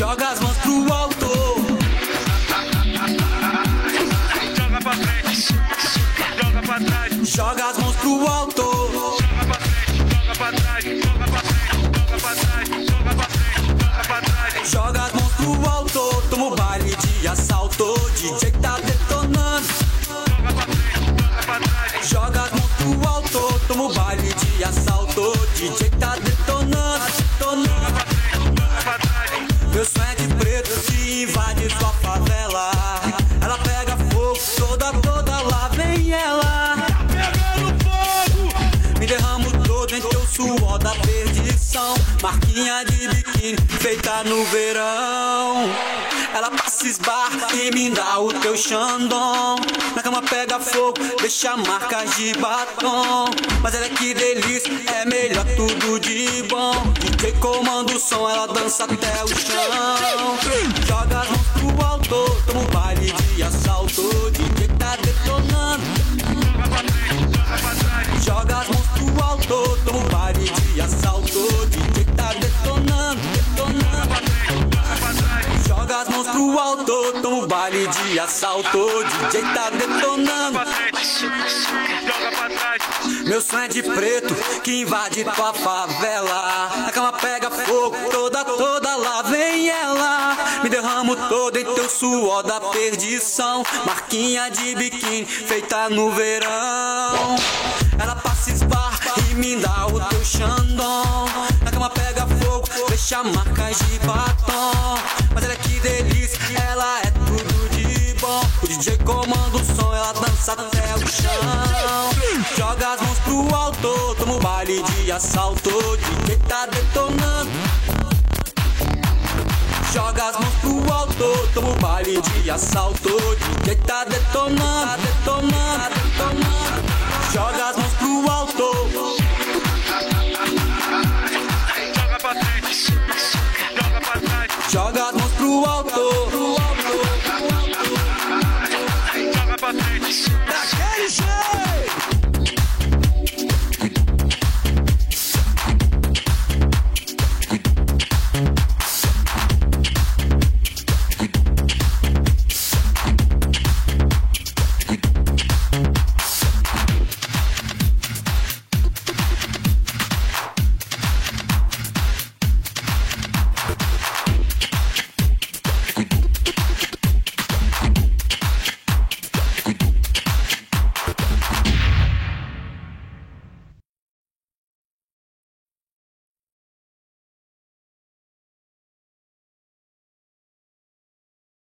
Joga as mãos pro alto. Joga pra frente, joga pra trás. Joga as mãos pro alto. Joga pra frente, joga pra trás. Joga pra frente, joga pra trás. Joga pra frente, joga pra trás. Joga as mãos pro alto. Toma o baile de assalto. DJ tá detonando. Joga pra frente, joga pra trás. Joga as mãos pro alto. Toma o baile de assalto. DJ tá detonando, detonando. Pra trás. Meu sonho é de preto que invade sua favela. Ela pega fogo, toda lá vem ela. Pegando fogo. Me derramo todo em teu suor da perdição. Marquinha de biquíni feita no verão. Ela passa esbarra e me dá o teu xandão. Na cama pega fogo, deixa marcas de batom. Mas ela é que delícia, é melhor tudo de bom. DJ comanda o som, ela dança até o chão. Joga as mãos pro alto, toma um baile de assalto. DJ tá detonando. Joga pra frente, joga pra trás. Joga as mãos pro alto, toma um baile de assalto. DJ tá detonando, detonando. Joga pra trás. Joga as mãos pro alto, toma um baile de assalto. DJ tá detonando. Pra frente, joga pra trás. Meu sonho é de preto que invade tua favela. A cama pega fogo, toda lá vem ela. Me derramo todo em teu suor da perdição. Marquinha de biquíni feita no verão. Ela passa esbarra e me dá o teu xandão. Na cama pega fogo, deixa marcas de batom. Mas ela é que delícia, ela é tudo de bom. O DJ comanda o som, ela dança até o chão. Joga as mãos pro alto, toma o baile de assalto. DJ tá detonando. Joga as mãos pro alto, toma o baile de assalto. DJ tá detonando, detonando, detonando.